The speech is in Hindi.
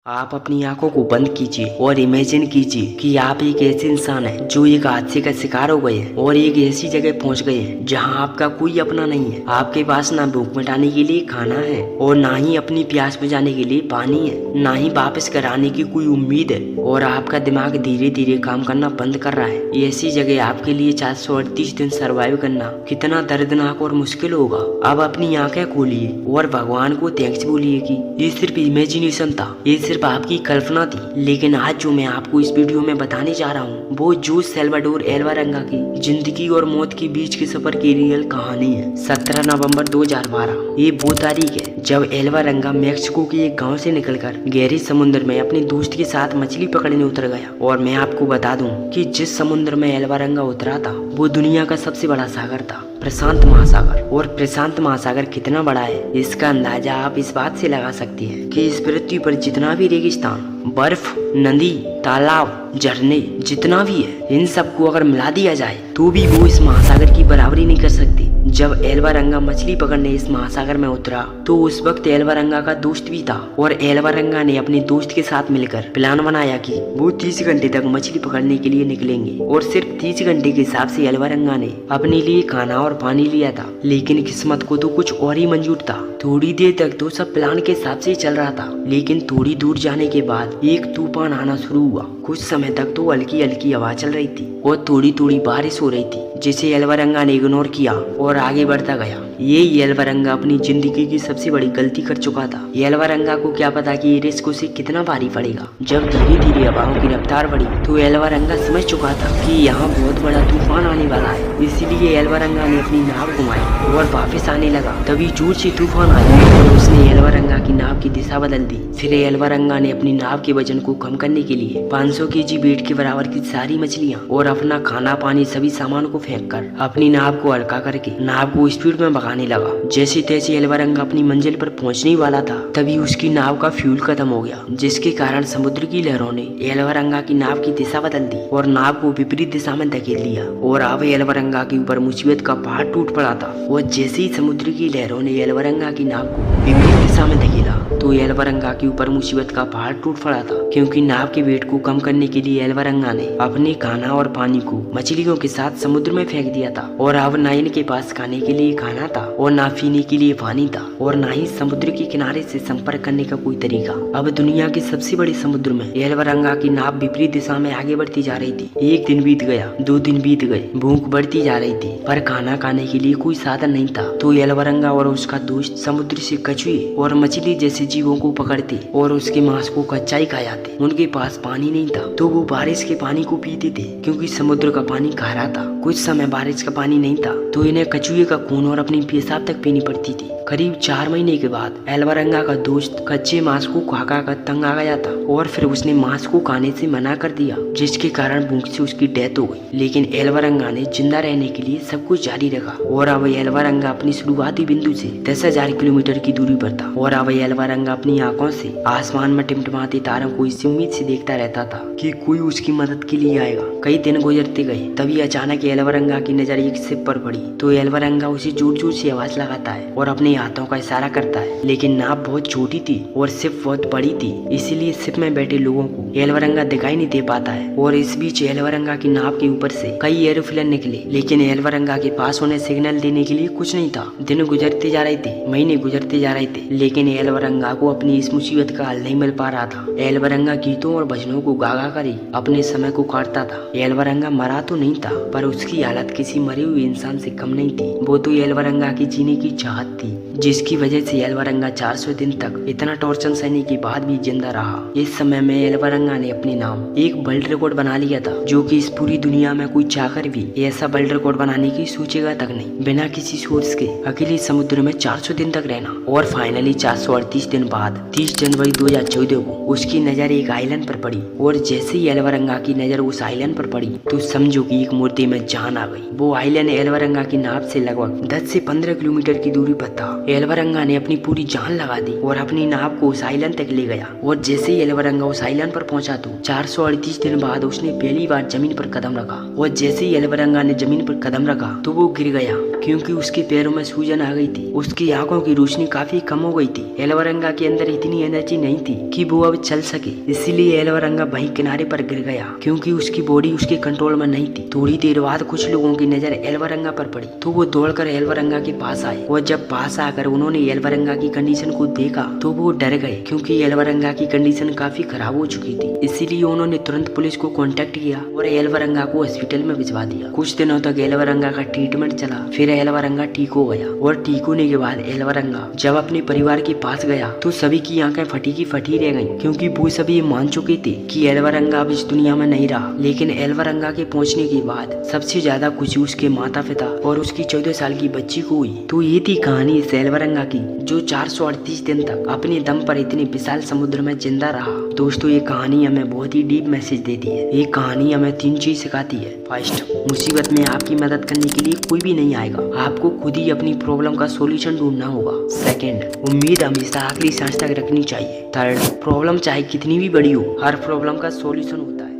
आप अपनी आंखों को बंद कीजिए और इमेजिन कीजिए कि आप एक ऐसे इंसान हैं जो एक हादसे का शिकार हो गए हैं और एक ऐसी जगह पहुंच गए हैं जहां आपका कोई अपना नहीं है। आपके पास ना भूख मिटाने के लिए खाना है और ना ही अपनी प्यास बुझाने के लिए पानी है, ना ही वापस घर आने की कोई उम्मीद है और आपका दिमाग धीरे धीरे काम करना बंद कर रहा है। ऐसी जगह आपके लिए 438 दिन सर्वाइव करना कितना दर्दनाक और मुश्किल होगा। अब अपनी आंखें खोलिए और भगवान को थैंक्स बोलिए कि ये सिर्फ इमेजिनेशन था, ये सिर्फ आपकी कल्पना थी। लेकिन आज जो मैं आपको इस वीडियो में बताने जा रहा हूँ वो जूस सैल्वाडोर एल्वारंगा की जिंदगी और मौत के बीच के सफर की रियल कहानी है। 17 नवंबर 2012 ये वो तारीख है जब एल्वारंगा मैक्सिको के एक गांव से निकलकर गहरे समुद्र में अपने दोस्त के साथ मछली पकड़ने उतर गया। और मैं आपको बता दूं कि जिस समुद्र में एल्वारंगा उतरा था वो दुनिया का सबसे बड़ा सागर था, प्रशांत महासागर। और प्रशांत महासागर कितना बड़ा है इसका अंदाजा आप इस बात से लगा सकते हैं कि इस पृथ्वी पर जितना भी रेगिस्तान, बर्फ, नदी, तालाब, झरने जितना भी है, इन सबको अगर मिला दिया जाए तो भी वो इस महासागर की बराबरी नहीं कर सकती। जब एल्वारंगा मछली पकड़ने इस महासागर में उतरा तो उस वक्त एल्वारंगा का दोस्त भी था और एल्वारंगा ने अपने दोस्त के साथ मिलकर प्लान बनाया कि वो 30 घंटे तक मछली पकड़ने के लिए निकलेंगे। और सिर्फ 30 घंटे के हिसाब से एल्वारंगा ने अपने लिए खाना और पानी लिया था, लेकिन किस्मत को तो कुछ और ही मंजूर था। थोड़ी देर तक तो सब प्लान के हिसाब से चल रहा था, लेकिन थोड़ी दूर जाने के बाद एक तूफान आना शुरू हुआ। कुछ समय तक तो हल्की हल्की हवा चल रही थी और थोड़ी थोड़ी बारिश हो रही थी, जिसे एल्वारंगा ने इग्नोर किया और आगे बढ़ता गया। ये एल्वारंगा अपनी जिंदगी की सबसे बड़ी गलती कर चुका था। एल्वारंगा को क्या पता कि ये रिस्क उसे कितना भारी पड़ेगा। जब धीरे धीरे हवाओं की रफ्तार बढ़ी तो एल्वारंगा समझ चुका था कि यहाँ बहुत बड़ा तूफान आने वाला है। इसलिए एल्वारंगा ने अपनी नाव घुमाई और वापस आने लगा। तभी जोर से तूफान आया और उसने एल्वारंगा की नाव की दिशा बदल दी। फिर एल्वारंगा ने अपनी नाव के वजन को कम करने के लिए 500 केजी वेट के बराबर की सारी मछलियाँ और अपना खाना पानी सभी सामान को फेंककर अपनी नाव को हल्का करके नाव को स्पीड में भगाने लगा। जैसे तैसे एल्वारंगा अपनी मंजिल पर पहुंचने वाला था तभी उसकी नाव का फ्यूल खत्म हो गया, जिसके कारण समुद्र की लहरों ने एल्वारंगा की नाव की दिशा बदल दी और नाव को विपरीत दिशा में धकेल दिया। और अब एल्वारंगा के ऊपर मुसीबत का पहाड़ टूट पड़ा था। और जैसे ही समुद्र की लहरों ने एल्वारंगा की नाव को विपरीत दिशा में धकेला तो एल्वारंगा के ऊपर मुसीबत का पहाड़ टूट पड़ा था, क्योंकि नाव के वेट को कम करने के लिए एल्वारंगा ने अपने खाना और पानी को मछलियों के साथ समुद्र में फेंक दिया था। और अब ना इनके पास खाने के लिए खाना था और ना पीने के लिए पानी था और ना ही समुद्र के किनारे से संपर्क करने का कोई तरीका। अब दुनिया के सबसे बड़े समुद्र में एल्वारंगा की नाव विपरीत दिशा में आगे बढ़ती जा रही थी। एक दिन बीत गया, 2 दिन बीत गए, भूख बढ़ती जा रही थी पर खाना खाने के लिए कोई साधन नहीं था। तो एल्वारंगा और उसका दोस्त समुद्र से कछुए और मछली जैसे जीवों को पकड़ते और उसके मांस को कच्चा ही खाते। उनके पास पानी नहीं था तो वो बारिश के पानी को पीते थे, क्योंकि समुद्र का पानी खारा था। कुछ समय बारिश का पानी नहीं था तो इन्हें कछुए का खून और अपनी पेशाब तक पीनी पड़ती थी। करीब 4 महीने के बाद एल्वारंगा का दोस्त कच्चे मांस को खा कर तंग आ गया था और फिर उसने मांस को खाने से मना कर दिया, जिसके कारण भूख से उसकी डेथ हो गई। लेकिन एल्वारंगा ने जिंदा रहने के लिए सब कुछ जारी रखा और अब एल्वारंगा अपनी शुरुआती बिंदु से 10,000 किलोमीटर की दूरी पर था। और अब एल्वारंगा अपनी आंखों से आसमान में टिमटिमाते तारों को इस उम्मीद से देखता रहता था कि कोई उसकी मदद के लिए आएगा। कई दिन गुजरते गए, तभी अचानक एल्वारंगा की नजर एक शिप पर पड़ी। तो एल्वारंगा उसे जोर जोर से आवाज लगाता है और अपने हाथों का इशारा करता है, लेकिन नाव बहुत छोटी थी और शिप बहुत बड़ी थी, इसीलिए शिप में बैठे लोगों को एल्वारंगा दिखाई नहीं दे पाता है। और इस बीच एल्वारंगा की नाव के ऊपर से कई एरोप्लेन निकले, लेकिन एल्वारंगा के पास उन्हें सिग्नल देने के लिए कुछ नहीं था। दिन गुजरते जा रहे थे, महीने गुजरते जा रहे थे, लेकिन एल्वारंगा को अपनी इस मुसीबत का हल नहीं मिल पा रहा था। एल्वारंगा गीतों और भजनों को गा गा कर ही अपने समय को काटता था। एल्वारंगा मरा तो नहीं था, पर उसकी हालत किसी मरे हुए इंसान से कम नहीं थी। वो तो एल्वारंगा की जीने की चाहत थी, जिसकी वजह से एल्वारंगा 400 दिन तक इतना टॉर्चर सहने के बाद भी जिंदा रहा। इस समय में एल्वारंगा ने अपने नाम एक वर्ल्ड रिकॉर्ड बना लिया था, जो कि इस पूरी दुनिया में कोई चाहकर भी ऐसा वर्ल्ड रिकॉर्ड बनाने की सोचेगा तक नहीं। बिना किसी सोर्स के अकेले समुद्र में 400 दिन तक रहना। और फाइनली 438 दिन बाद 30 जनवरी 2014 को उसकी नजर एक आइलैंड पर पड़ी। और जैसे ही एल्वारंगा की नजर उस आइलैंड पर पड़ी तो समझो कि एक मूर्ति में जान आ गई। वो आइलैंड एल्वारंगा की नाव से लगभग 10 से 15 किलोमीटर की दूरी पर था। एल्वारंगा ने अपनी पूरी जान लगा दी और अपनी नाव को उस आइलैंड तक ले गया। और जैसे ही एल्वारंगा उस आइलैंड पर पहुंचा तो 438 दिन बाद उसने पहली बार जमीन पर कदम रखा। और जैसे ही एल्वारंगा ने जमीन पर कदम रखा तो वो गिर गया। क्योंकि उसके पैरों में सूजन आ गई थी। उसकी आंखों की रोशनी काफी कम हो गई थी। एल्वरंगा के अंदर इतनी एनर्जी नहीं थी कि वो अब चल सके। इसीलिए एल्वरंगा वहीं किनारे पर गिर गया क्योंकि उसकी बॉडी उसके कंट्रोल में नहीं थी। थोड़ी देर बाद कुछ लोगों की नजर एल्वरंगा पर पड़ी तो वो दौड़कर एल्वरंगा के पास आए और जब पास आकर उन्होंने एल्वरंगा की कंडीशन को देखा तो वो डर गए क्योंकि एल्वरंगा की कंडीशन काफी खराब हो चुकी थी। इसीलिए उन्होंने तुरंत पुलिस को कांटेक्ट किया और एल्वरंगा को हॉस्पिटल में भिजवा दिया। कुछ दिनों तक एल्वरंगा का ट्रीटमेंट चला। फिर एल्वरंगा ठीक हो गया और ठीक होने के बाद एल्वरंगा जब अपने परिवार के पास गया तो सभी की आंखें फटी की फटी रह गईं क्योंकि वो सभी मान चुके थे कि एल्वरंगा अब इस दुनिया में नहीं रहा। लेकिन एल्वरंगा के पहुंचने के बाद सबसे ज्यादा खुशी उसके माता पिता और उसकी 14 साल की बच्ची को हुई। तो ये थी कहानी इस एल्वरंगा की जो 438 दिन तक अपने दम पर इतने विशाल समुद्र में जिंदा रहा। दोस्तों ये कहानी हमें बहुत ही डीप मैसेज देती है। ये कहानी हमें 3 चीज सिखाती है। फर्स्ट, मुसीबत में आपकी मदद करने के लिए कोई भी नहीं आएगा, आपको खुद ही अपनी प्रॉब्लम का सॉल्यूशन ढूंढना होगा। सेकंड, उम्मीद हमेशा आखिरी सांस तक रखनी चाहिए। थर्ड, प्रॉब्लम चाहे कितनी भी बड़ी हो, हर प्रॉब्लम का सॉल्यूशन होता है।